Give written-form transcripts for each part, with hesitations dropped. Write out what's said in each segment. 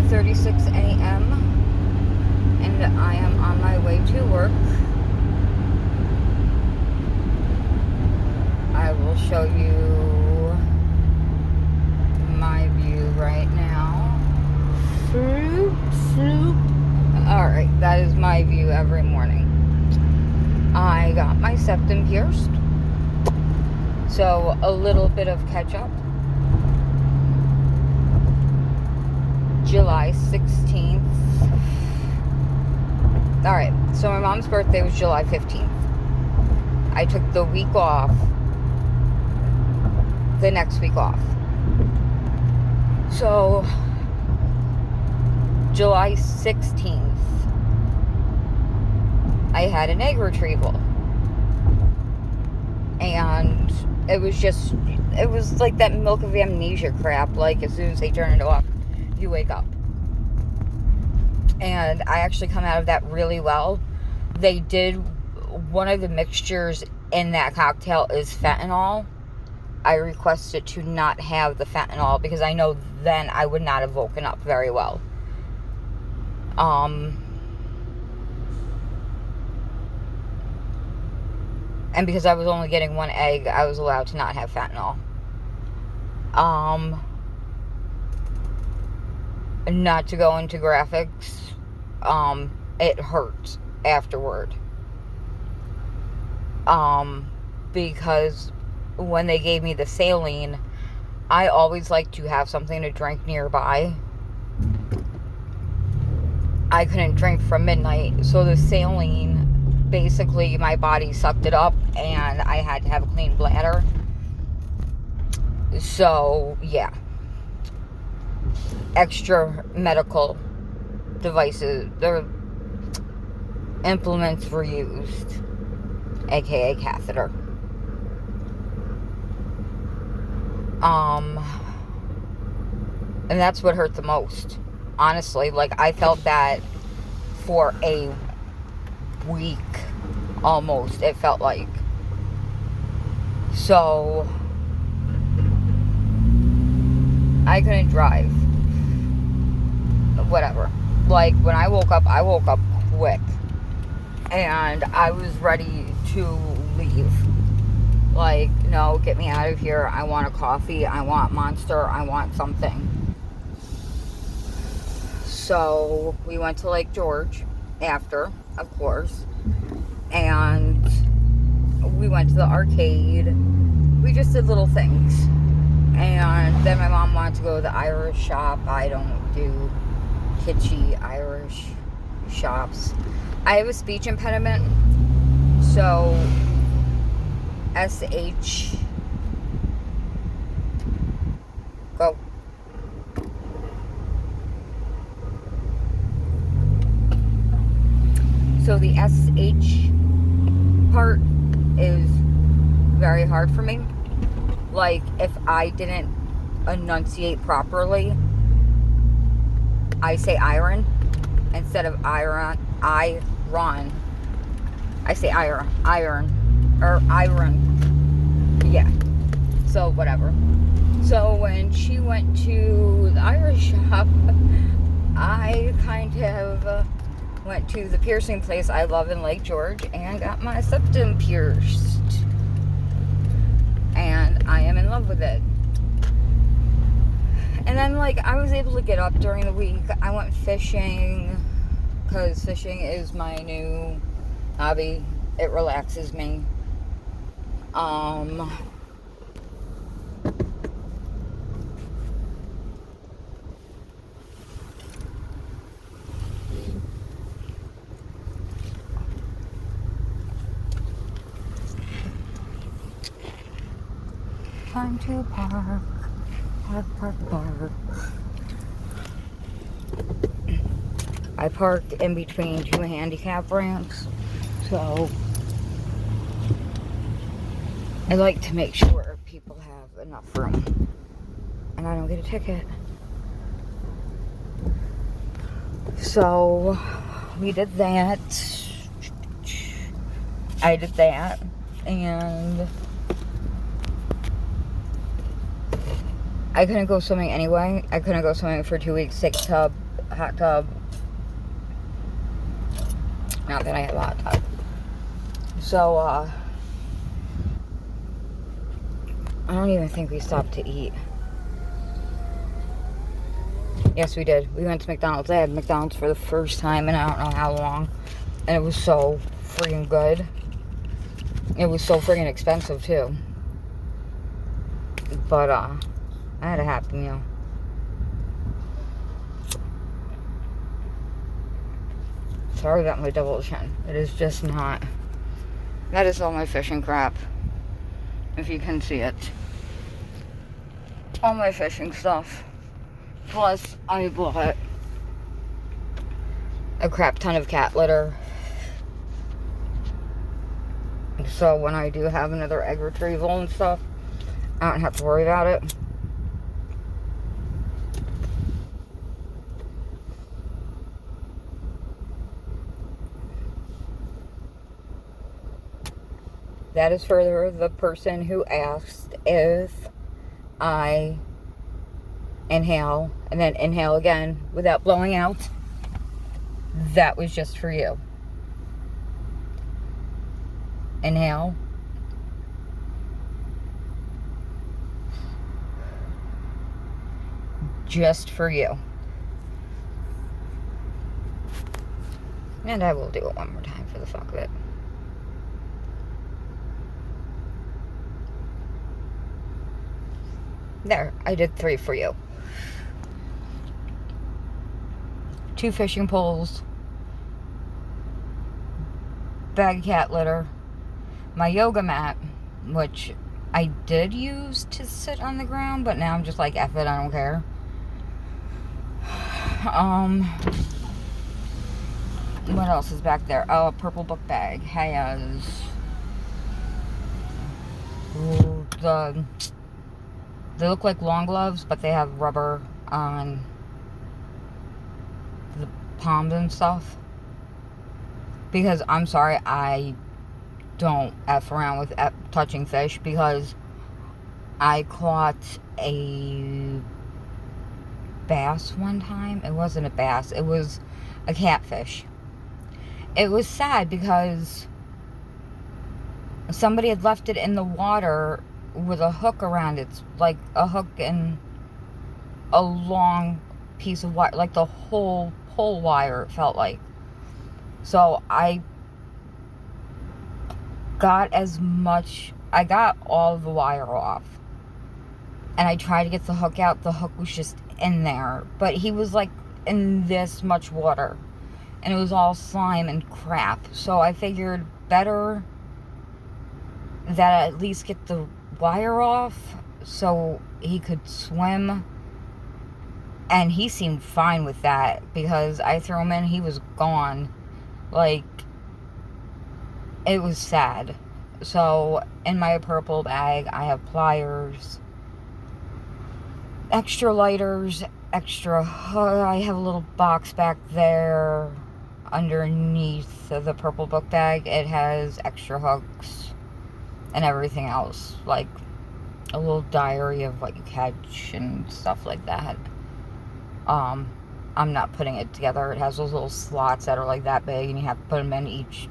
8:36 a.m. and I am on my way to work. I will show you my view right now. Alright, that is my view every morning. I got my septum pierced, so a little bit of catch up. July 16th. Alright, so my mom's birthday was July 15th. I took the week off, the next week off. So, July 16th, I had an egg retrieval. And it was like that milk of amnesia crap. Like, as soon as they turn it off, you wake up. And I actually come out of that really well. They did, one of the mixtures in that cocktail is fentanyl. I requested to not have the fentanyl because I know then I would not have woken up very well. And because I was only getting one egg, I was allowed to not have fentanyl. Not to go into graphics, it hurt afterward. Because when they gave me the saline, I always like to have something to drink nearby. I couldn't drink from midnight, so the saline, basically my body sucked it up and I had to have a clean bladder. So, yeah. Extra medical devices, their implements were used, aka catheter. And that's what hurt the most, honestly. Like, I felt that for a week, almost, it felt like. So, I couldn't drive. Whatever. Like, when I woke up quick. And I was ready to leave. Like, no, get me out of here. I want a coffee. I want Monster. I want something. So, we went to Lake George after, of course. And we went to the arcade. We just did little things. And then my mom wanted to go to the Irish shop. I don't do kitschy Irish shops. I have a speech impediment, so SH, go. So the SH part is very hard for me. Like, if I didn't enunciate properly, I say iron instead of iron. I say iron, or iron. Yeah. So, whatever. So, when she went to the Irish shop, I kind of went to the piercing place I love in Lake George and got my septum pierced. And I am in love with it. And then, like, I was able to get up during the week. I went fishing, because fishing is my new hobby. It relaxes me. Time to park. Park. I parked in between two handicap ramps, so I like to make sure people have enough room and I don't get a ticket. So we did that. I did that, and I couldn't go swimming anyway. I couldn't go swimming for 2 weeks, take a tub, hot tub. Not that I have a hot tub. So, I don't even think we stopped to eat. Yes, we did. We went to McDonald's. I had McDonald's for the first time in I don't know how long. And it was so freaking good. It was so freaking expensive, too. But, I had a Happy Meal. Sorry about my double chin. It is just not. That is all my fishing crap. If you can see it. All my fishing stuff. Plus, I bought a crap ton of cat litter. So when I do have another egg retrieval and stuff, I don't have to worry about it. That is for the person who asked if I inhale and then inhale again without blowing out. That was just for you. Inhale. Just for you. And I will do it one more time for the fuck of it. There, I did 3 for you. 2 fishing poles, bag of cat litter, my yoga mat, which I did use to sit on the ground, but now I'm just like, F it, I don't care. What else is back there? Oh, a purple book bag has they look like long gloves, but they have rubber on the palms and stuff. Because, I'm sorry, I don't F around with touching fish, because I caught a bass one time. It wasn't a bass, it was a catfish. It was sad because somebody had left it in the water with a hook around it, like a hook and a long piece of wire, like the whole pole wire, it felt like. So I got I got all of the wire off, and I tried to get the hook out. The hook was just in there, but he was like in this much water, and it was all slime and crap. So I figured better that I at least get the wire off so he could swim. And he seemed fine with that, because I threw him in, he was gone. Like, it was sad. So in my purple bag I have pliers, extra lighters, extra hook. I have a little box back there underneath the purple book bag. It has extra hooks and everything else, like a little diary of what you catch and stuff like that. I'm not putting it together. It has those little slots that are like that big, and you have to put them in each.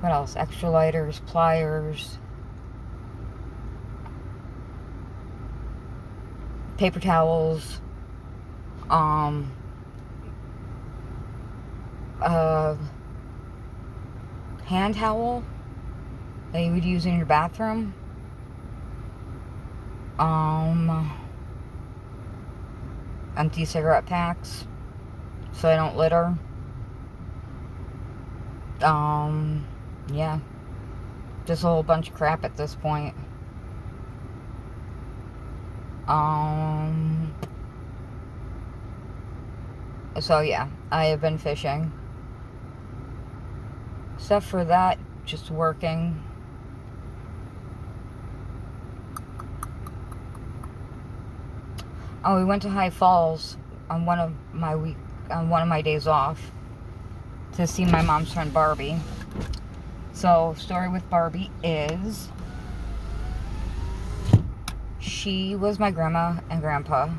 What else? Extra lighters, pliers, paper towels, hand towel that you would use in your bathroom, empty cigarette packs so I don't litter, yeah, just a whole bunch of crap at this point. So yeah, I have been fishing. Except for that, just working. Oh, we went to High Falls on one of my days off to see my mom's friend Barbie. So, story with Barbie is she was my grandma and grandpa.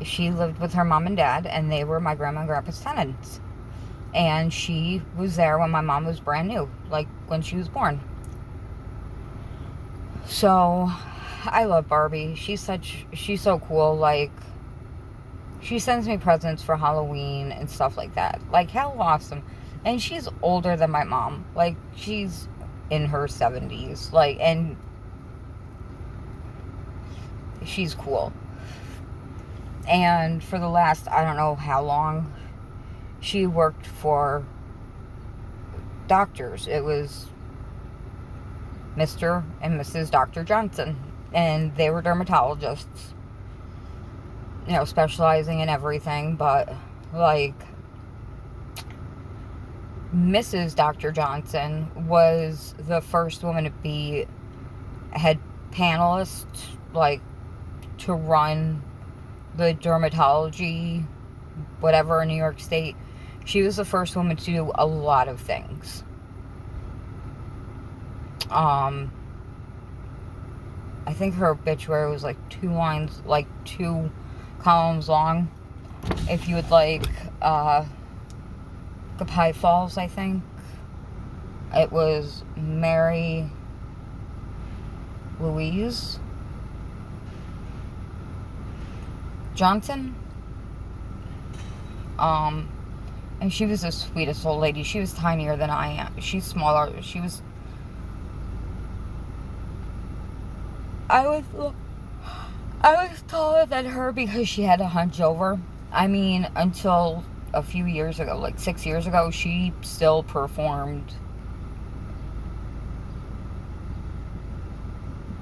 She lived with her mom and dad, and they were my grandma and grandpa's tenants. And she was there when my mom was brand new, like when she was born. So, I love Barbie. She's so cool. Like, she sends me presents for Halloween and stuff like that. Like, how awesome. And she's older than my mom. Like, she's in her 70s. Like, and she's cool. And for the last, I don't know how long, she worked for doctors. It was Mr. and Mrs. Dr. Johnson. And they were dermatologists. You know, specializing in everything. But, like, Mrs. Dr. Johnson was the first woman to be a head panelist, like, to run the dermatology, whatever, in New York State. She was the first woman to do a lot of things. I think her obituary was like 2 lines, like 2 columns long. If you would like, the Pie Falls, I think. It was Mary Louise Johnson. And she was the sweetest old lady. She was tinier than I am. She's smaller. I was taller than her because she had to hunch over. I mean, until a few years ago, like 6 years ago, she still performed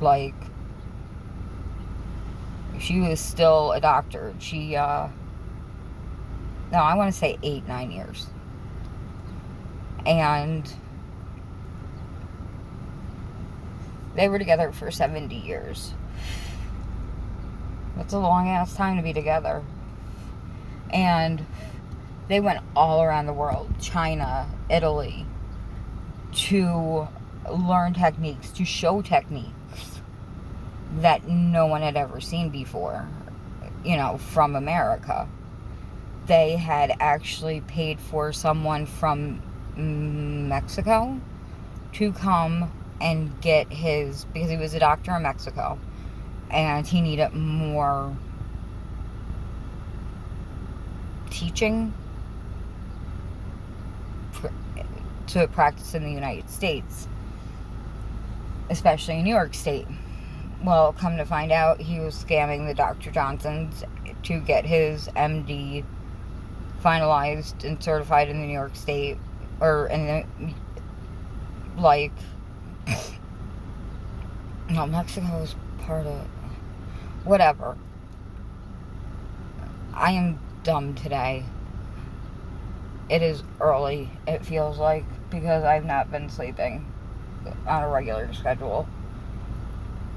like she was still a doctor. No, I want to say 8-9 years. And they were together for 70 years. That's a long ass time to be together. And they went all around the world, China, Italy, to learn techniques, to show techniques that no one had ever seen before, you know, from America. They had actually paid for someone from Mexico to come and get his, because he was a doctor in Mexico, and he needed more teaching to practice in the United States, especially in New York State. Well, come to find out, he was scamming the Dr. Johnsons to get his MD finalized and certified in the New York State, or in the, like, no, Mexico is part of, whatever. I am dumb today. It is early, it feels like, because I've not been sleeping on a regular schedule.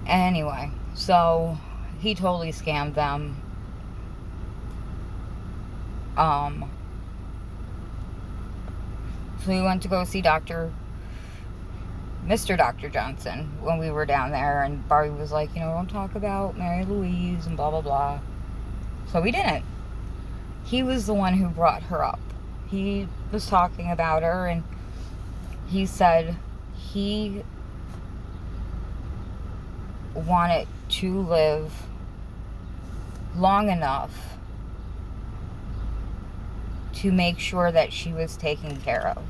Anyway, so he totally scammed them. So we went to go see Mr. Dr. Johnson when we were down there, and Barbie was like, you know, don't talk about Mary Louise and blah blah blah. So we didn't. He was the one who brought her up. He was talking about her, and he said he wanted to live long enough to make sure that she was taken care of.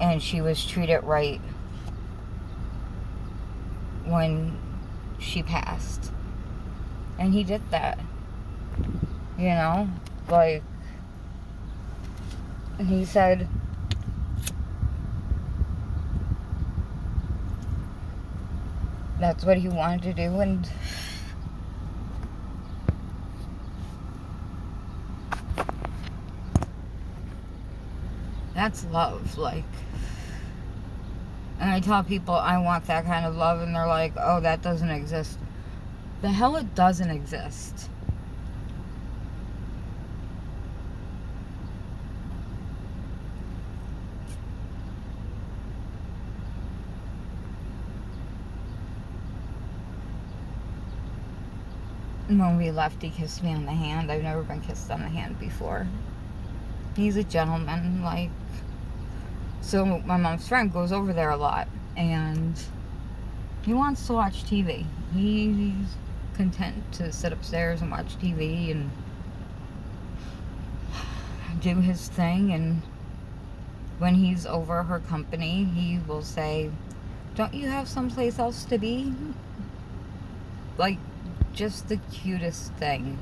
And she was treated right when she passed. And he did that. You know? Like, he said that's what he wanted to do, and that's love. Like, and I tell people I want that kind of love, and they're like, oh, that doesn't exist. The hell it doesn't exist. When we left, he kissed me on the hand. I've never been kissed on the hand before. He's a gentleman, like. So my mom's friend goes over there a lot, and he wants to watch TV. He's content to sit upstairs and watch TV and do his thing. And when he's over her company, he will say, "Don't you have someplace else to be?" Like, just the cutest thing.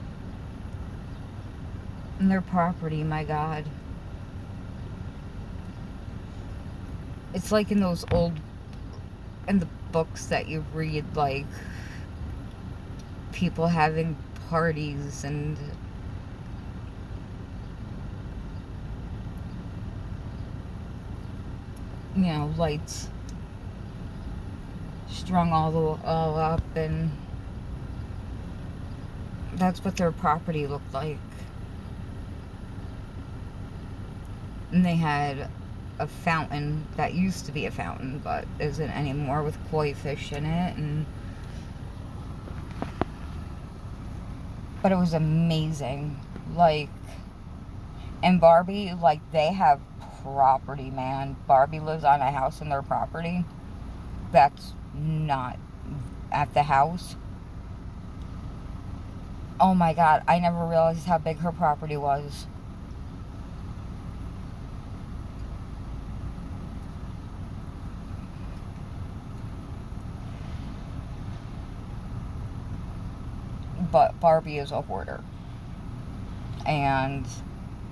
And their property, my God. It's like in those old, in the books that you read, like, people having parties and lights strung all up, and that's what their property looked like. And they had a fountain that used to be a fountain, but isn't anymore, with koi fish in it, but it was amazing. Like, and Barbie, like, they have property, man. Barbie lives on a house in their property that's not at the house. Oh my God, I never realized how big her property was. But Barbie is a hoarder, and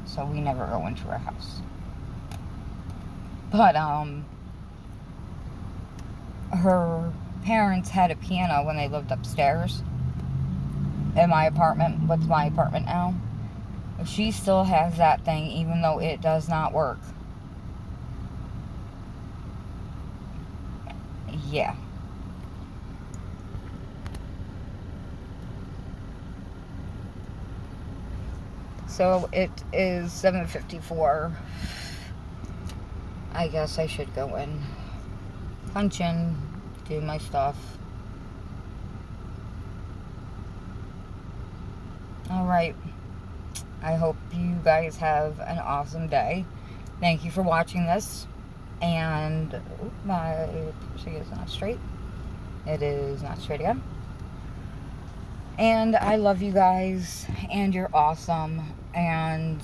so we never go into her house. But her parents had a piano when they lived upstairs in my apartment. What's my apartment now? She still has that thing, even though it does not work. Yeah. So it is 7:54. I guess I should go in, punch in, do my stuff. Alright. I hope you guys have an awesome day. Thank you for watching this. And my piercing is not straight. It is not straight again. And I love you guys, and you're awesome, and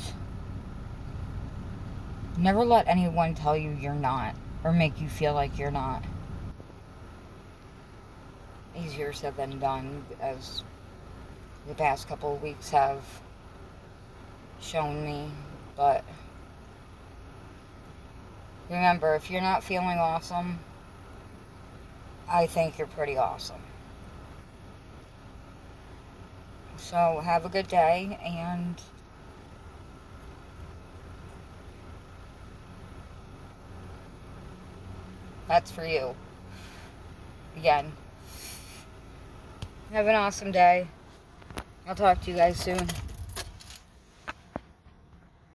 never let anyone tell you you're not, or make you feel like you're not. Easier said than done, as the past couple of weeks have shown me, but remember, if you're not feeling awesome, I think you're pretty awesome. So have a good day, and that's for you. Again, have an awesome day. I'll talk to you guys soon.